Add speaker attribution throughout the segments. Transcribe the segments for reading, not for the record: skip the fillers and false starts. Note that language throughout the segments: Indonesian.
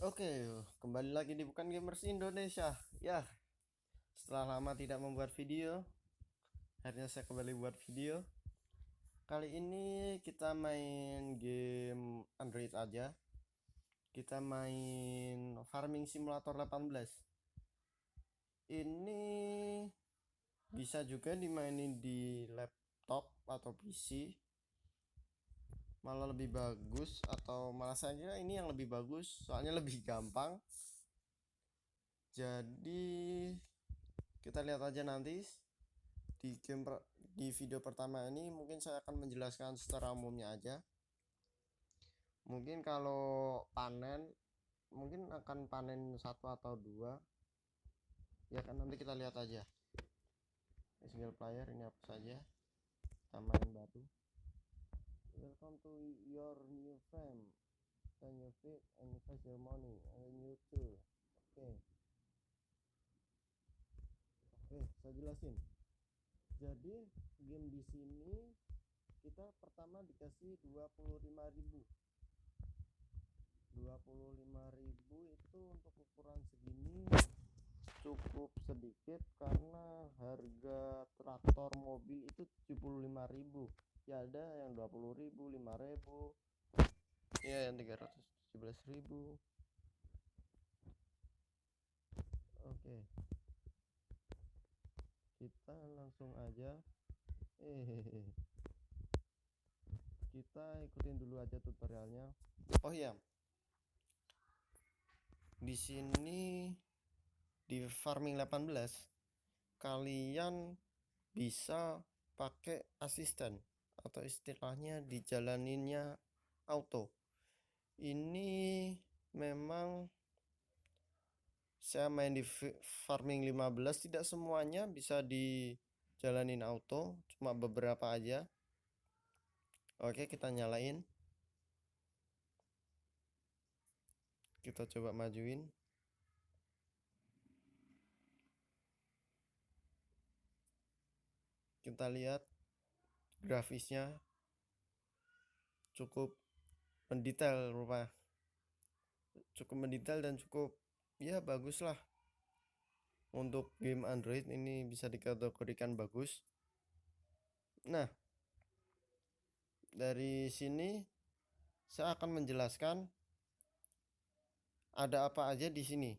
Speaker 1: Oke, kembali lagi di Bukan Gamers Indonesia. Ya, setelah lama tidak membuat video, akhirnya saya kembali buat video. Kali ini kita main game Android aja. Kita main Farming Simulator 18. Ini bisa juga dimainin di laptop atau PC. Malah lebih bagus, atau malah saja ini yang lebih bagus, soalnya lebih gampang. Jadi kita lihat aja nanti di video pertama ini. Mungkin saya akan menjelaskan secara umumnya aja. Mungkin kalau panen, mungkin akan panen satu atau dua, ya kan, nanti kita lihat aja. Single player ini apa saja, kita main baru. Welcome to your new frame, turn your feet and invest your money and you too. Oke, saya jelasin. Jadi game di sini kita pertama dikasih 25.000. 25.000 itu untuk ukuran segini cukup sedikit, karena harga traktor mobil itu 75.000. Ya ada yang 20.000, 5.000, ya yang 317.000. Oke, kita langsung aja kita ikutin dulu aja tutorialnya. Oh iya, di sini di Farming 18 kalian bisa pakai asisten, atau istilahnya dijalaninnya auto. Ini memang saya main di Farming 15, tidak semuanya bisa dijalanin auto, cuma beberapa aja. Oke, kita nyalain, kita coba majuin. Kita lihat grafisnya cukup mendetail, dan cukup, ya, bagus lah. Untuk game Android ini bisa dikategorikan bagus. Nah, dari sini saya akan menjelaskan ada apa aja di sini.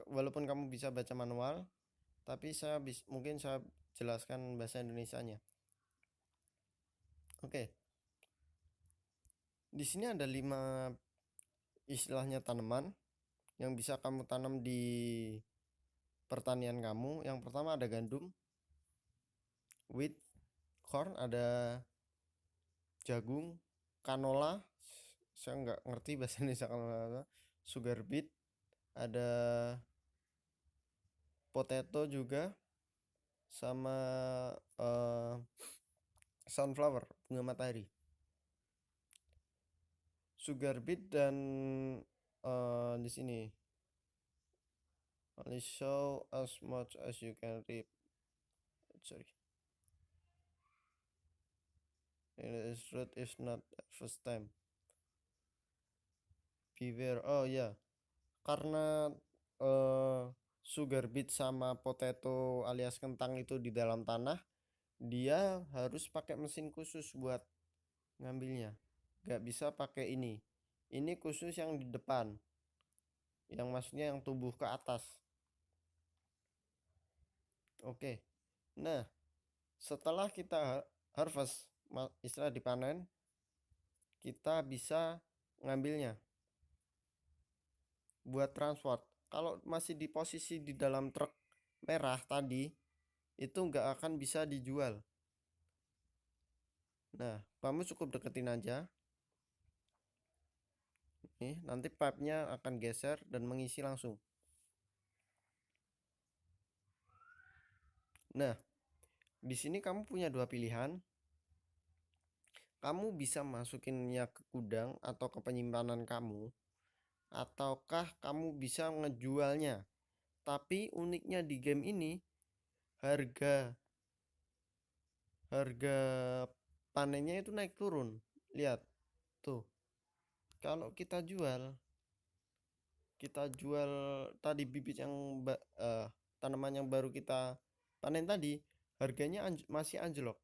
Speaker 1: Walaupun kamu bisa baca manual, tapi mungkin saya jelaskan bahasa Indonesianya. Oke. Di sini ada 5 istilahnya tanaman yang bisa kamu tanam di pertanian kamu. Yang pertama ada gandum, wheat, corn, ada jagung, canola, saya nggak ngerti bahasa Indonesia canola, sugar beet, ada potato juga, sama sunflower, bunga matahari. Sugar beet dan di sini only show as much as you can read. Sorry. It is root is not first time. Beware. Oh ya, karena sugar beet sama potato alias kentang itu di dalam tanah, dia harus pakai mesin khusus buat ngambilnya. Gak bisa pakai ini. Ini khusus yang di depan, yang maksudnya yang tumbuh ke atas. Oke. Nah, setelah kita harvest, istilah dipanen, kita bisa ngambilnya buat transport. Kalau masih di posisi di dalam truk merah tadi, itu nggak akan bisa dijual. Nah, kamu cukup deketin aja. Nih, nanti pipe-nya akan geser dan mengisi langsung. Nah, di sini kamu punya dua pilihan. Kamu bisa masukinnya ke gudang atau ke penyimpanan kamu, ataukah kamu bisa ngejualnya. Tapi uniknya di game ini, harga harga panennya itu naik turun. Lihat tuh, kalau kita jual kita jual tadi bibit yang tanaman yang baru kita panen tadi, harganya masih anjlok.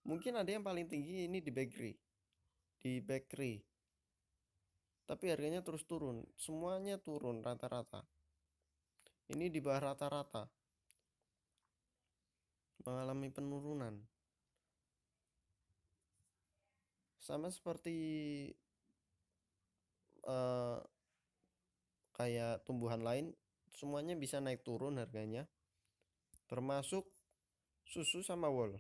Speaker 1: Mungkin ada yang paling tinggi ini di bakery, tapi harganya terus turun, semuanya turun rata-rata. Ini di bawah rata-rata, mengalami penurunan. Sama seperti kayak tumbuhan lain, semuanya bisa naik turun harganya, termasuk susu sama wool.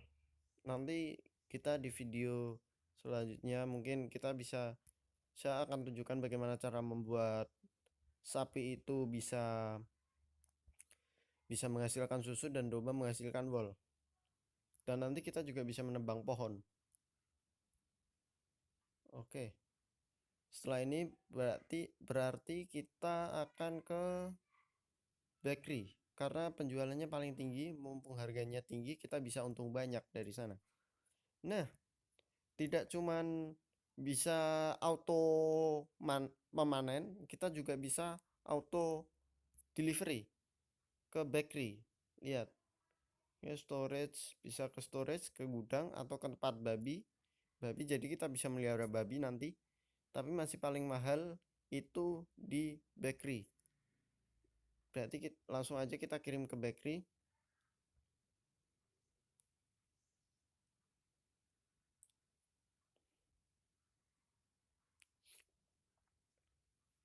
Speaker 1: Nanti kita di video selanjutnya mungkin saya akan tunjukkan bagaimana cara membuat sapi itu bisa menghasilkan susu dan domba menghasilkan wool. Dan nanti kita juga bisa menebang pohon. Oke. Setelah ini berarti kita akan ke bakery, karena penjualannya paling tinggi, mumpung harganya tinggi kita bisa untung banyak dari sana. Nah, tidak cuman bisa memanen, kita juga bisa auto delivery ke bakery. Lihat ya, storage, bisa ke storage, ke gudang, atau ke tempat babi. Jadi kita bisa melihara babi nanti, tapi masih paling mahal itu di bakery. Berarti langsung aja kita kirim ke bakery.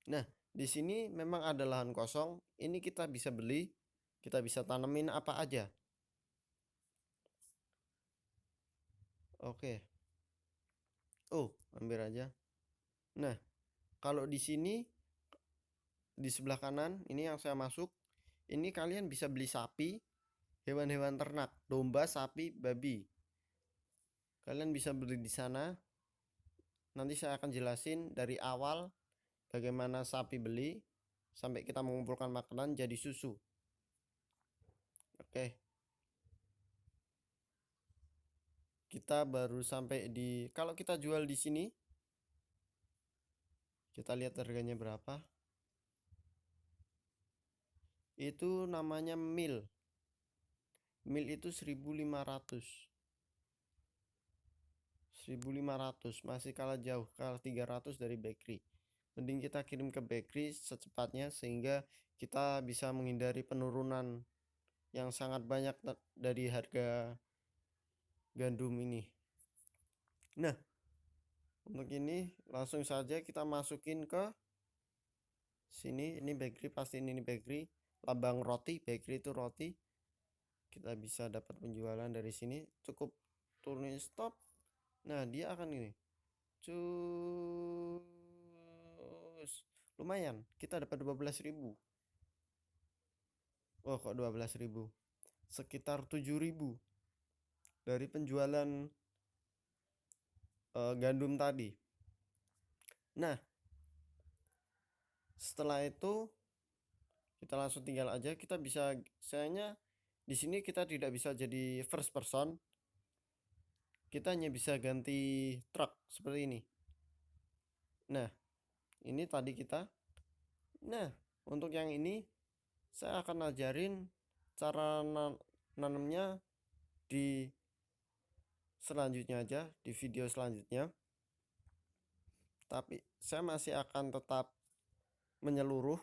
Speaker 1: Nah, di sini memang ada lahan kosong. Ini kita bisa beli, kita bisa tanemin apa aja. Oke. Oh, hampir aja. Nah, kalau di sini di sebelah kanan ini yang saya masuk, ini kalian bisa beli sapi, hewan-hewan ternak, domba, sapi, babi. Kalian bisa beli di sana. Nanti saya akan jelasin dari awal bagaimana sapi beli sampai kita mengumpulkan makanan jadi susu. Oke. Kita baru sampai kalau kita jual di sini, kita lihat harganya berapa. Itu namanya mil. Mil itu 1.500. 1.500 masih kalah jauh, kalah 300 dari bakery. Mending kita kirim ke bakery secepatnya sehingga kita bisa menghindari penurunan yang sangat banyak dari harga gandum ini. Nah, untuk ini langsung saja kita masukin ke sini. Ini bakery, pasti ini bakery, lambang roti, bakery itu roti. Kita bisa dapat penjualan dari sini. Cukup turunin stop. Nah, dia akan gini. Lumayan, kita dapat 12.000. Oh, kok 12.000? Sekitar 7.000 dari penjualan gandum tadi. Nah, setelah itu kita langsung tinggal aja, kita bisa, sayangnya di sini kita tidak bisa jadi first person. Kita hanya bisa ganti truk seperti ini. Nah, ini tadi kita. Nah, untuk yang ini saya akan ajarin cara nanamnya di selanjutnya aja, di video selanjutnya. Tapi saya masih akan tetap menyeluruh.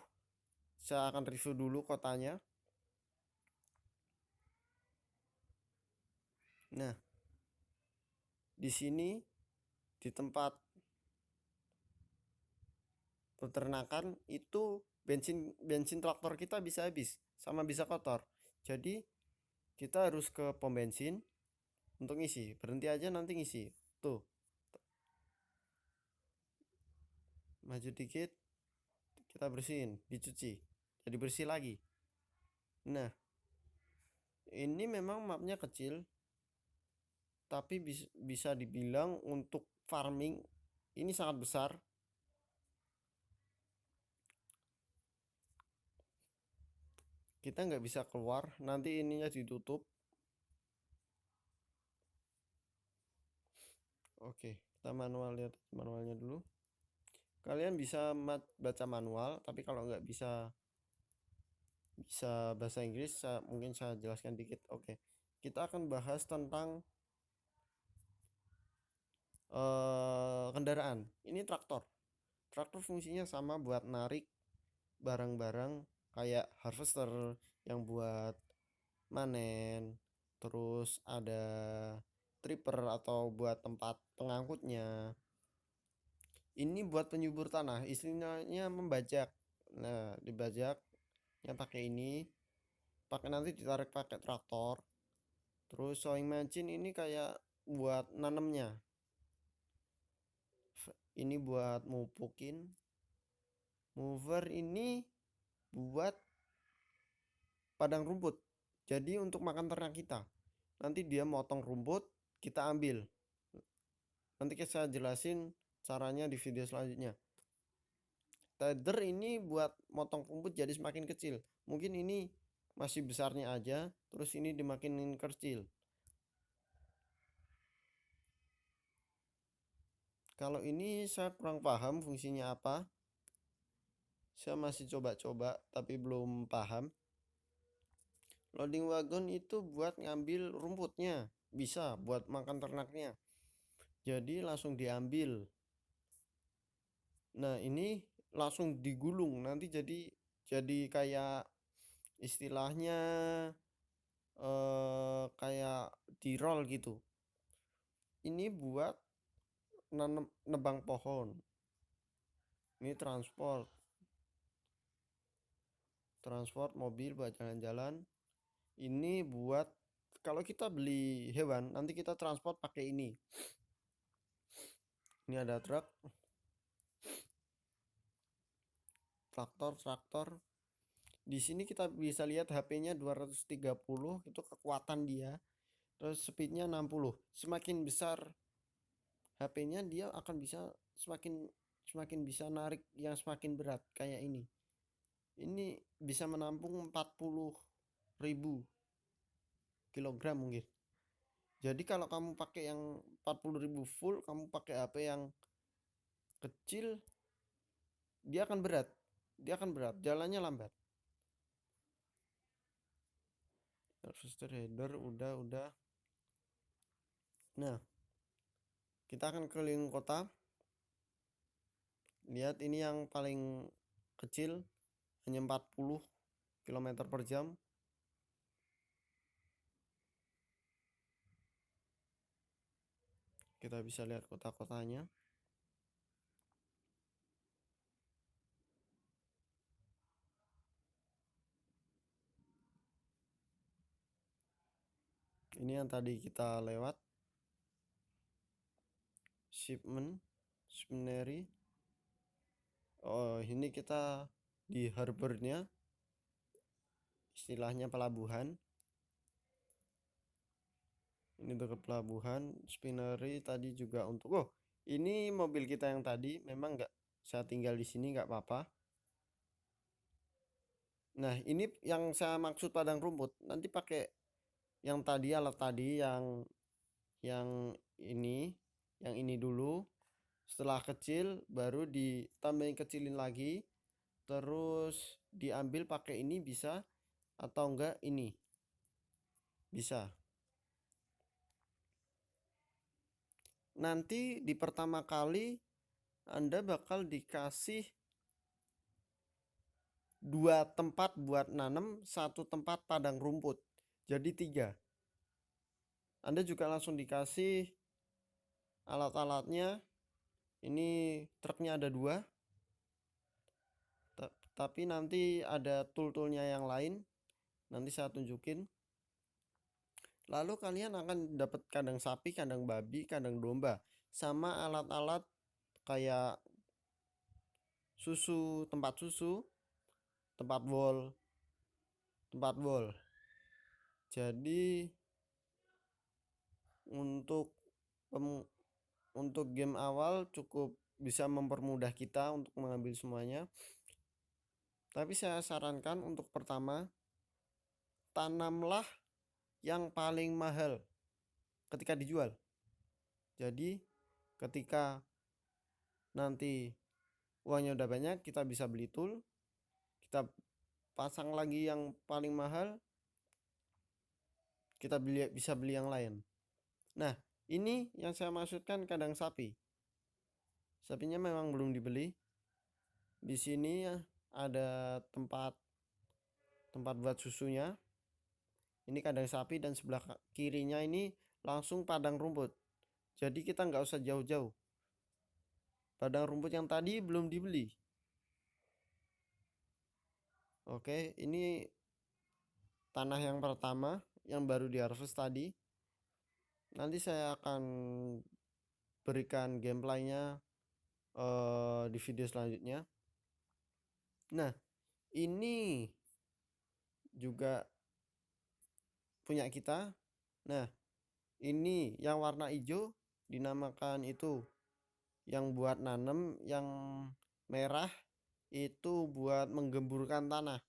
Speaker 1: Saya akan review dulu kotanya. Nah, di sini di tempat peternakan itu bensin traktor kita bisa habis sama bisa kotor. Jadi kita harus ke pom bensin untuk ngisi. Berhenti aja nanti ngisi. Tuh. Maju dikit, kita bersihin, dicuci. Jadi bersih lagi. Nah, ini memang mapnya kecil, tapi bisa dibilang untuk farming ini sangat besar. Kita nggak bisa keluar, nanti ininya ditutup. Oke, kita lihat manualnya dulu. kalian bisa baca manual, tapi kalau nggak bisa bahasa Inggris, mungkin saya jelaskan dikit. Oke, kita akan bahas tentang kendaraan. Ini traktor. Traktor fungsinya sama buat narik barang-barang kayak harvester yang buat manen, terus ada tripper atau buat tempat pengangkutnya. Ini buat penyubur tanah, istilahnya membajak. Nah, dibajaknya pakai ini, nanti ditarik pakai traktor. Terus sowing machine ini kayak buat nanemnya. Ini buat mupukin. Mover ini buat padang rumput. Jadi untuk makan ternak kita. Nanti dia motong rumput, kita ambil. Nanti saya jelasin caranya di video selanjutnya. Tether ini buat motong rumput jadi semakin kecil. Mungkin ini masih besarnya aja, terus ini dimakinin kecil. Kalau ini saya kurang paham fungsinya apa. Saya masih coba-coba tapi belum paham. Loading wagon itu buat ngambil rumputnya, bisa buat makan ternaknya. Jadi langsung diambil. Nah, ini langsung digulung, nanti jadi kayak istilahnya kayak di roll gitu. Ini buat nebang pohon. Ini transport mobil buat jalan-jalan. Ini buat kalau kita beli hewan, nanti kita transport pakai ini. Ini ada truk, traktor. Di sini kita bisa lihat HP-nya 230, itu kekuatan dia. Terus speednya 60. Semakin besar HP-nya, dia akan bisa semakin bisa narik yang semakin berat kayak ini. Ini bisa menampung 40.000 kilogram mungkin. Jadi kalau kamu pakai yang 40.000 full, kamu pakai HP yang kecil, dia akan berat. Jalannya lambat. Harvester header udah. Nah, kita akan keliling kota. Lihat ini yang paling kecil, hanya 40 km per jam. Kita bisa lihat kota-kotanya. Ini yang tadi kita lewat. Shipment, Spinnery. Oh, ini kita di harbornya, istilahnya pelabuhan. Ini dekat pelabuhan. Spinnery tadi juga untuk ini mobil kita yang tadi memang nggak saya tinggal di sini nggak apa-apa. Nah, ini yang saya maksud padang rumput. Nanti pakai yang tadi, alat tadi yang ini, yang ini dulu. Setelah kecil baru ditambahin kecilin lagi, terus diambil pakai ini bisa, atau enggak ini bisa. Nanti di pertama kali Anda bakal dikasih 2 tempat buat nanam, 1 tempat padang rumput, jadi 3. Anda juga langsung dikasih alat-alatnya. Ini truknya ada 2, tapi nanti ada tool-toolnya yang lain, nanti saya tunjukin. Lalu kalian akan dapat kandang sapi, kandang babi, kandang domba, sama alat-alat kayak tempat susu, tempat wol. Jadi untuk game awal cukup bisa mempermudah kita untuk mengambil semuanya. Tapi saya sarankan untuk pertama, tanamlah yang paling mahal ketika dijual. Jadi ketika nanti uangnya udah banyak, kita bisa beli tool, kita pasang lagi yang paling mahal, kita bisa beli yang lain. Nah, ini yang saya maksudkan kandang sapi. Sapinya memang belum dibeli. Di sini ada tempat buat susunya. Ini kandang sapi dan sebelah kirinya ini langsung padang rumput. Jadi kita nggak usah jauh-jauh. Padang rumput yang tadi belum dibeli. Oke, ini tanah yang pertama yang baru diharvest tadi. Nanti saya akan berikan gameplaynya di video selanjutnya. Nah, ini juga punya kita. Nah, ini yang warna hijau dinamakan itu yang buat nanem, yang merah itu buat menggemburkan tanah.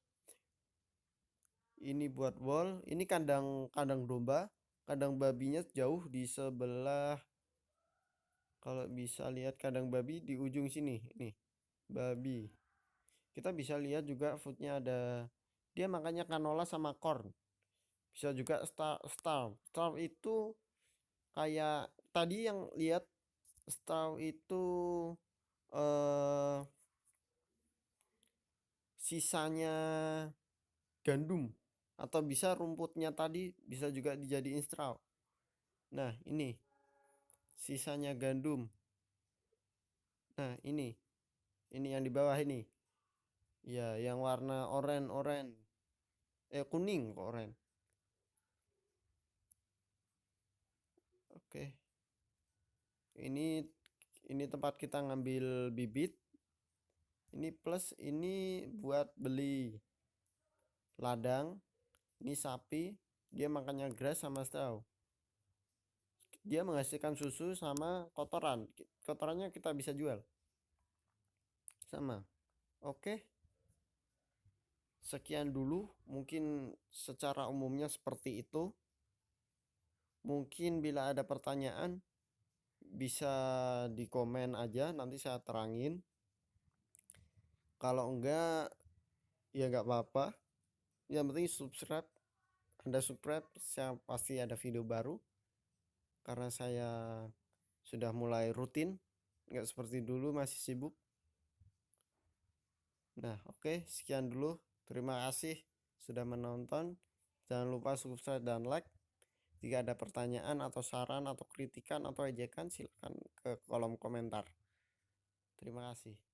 Speaker 1: Ini buat wall, ini kandang domba, kandang babinya jauh di sebelah. Kalau bisa lihat kandang babi di ujung sini, ini babi. Kita bisa lihat juga foodnya ada, dia makannya canola sama corn. Bisa juga starve itu kayak tadi yang lihat starve itu sisanya gandum, atau bisa rumputnya tadi bisa juga dijadiin straw. Nah, ini sisanya gandum. Nah, ini yang di bawah ini ya, yang warna oranye kuning kok, oranye. Oke, ini tempat kita ngambil bibit. Ini plus, ini buat beli ladang. Ini sapi, dia makannya grass sama straw. Dia menghasilkan susu sama kotoran. Kotorannya kita bisa jual sama. Oke, sekian dulu, mungkin secara umumnya seperti itu. Mungkin bila ada pertanyaan bisa di komen aja, nanti saya terangin. Kalau enggak ya enggak apa-apa, yang penting subscribe. Anda subscribe, saya pasti ada video baru, karena saya sudah mulai rutin, enggak seperti dulu masih sibuk. Nah, oke, sekian dulu. Terima kasih sudah menonton. Jangan lupa subscribe dan like. Jika ada pertanyaan atau saran atau kritikan atau ejekan, silakan ke kolom komentar. Terima kasih.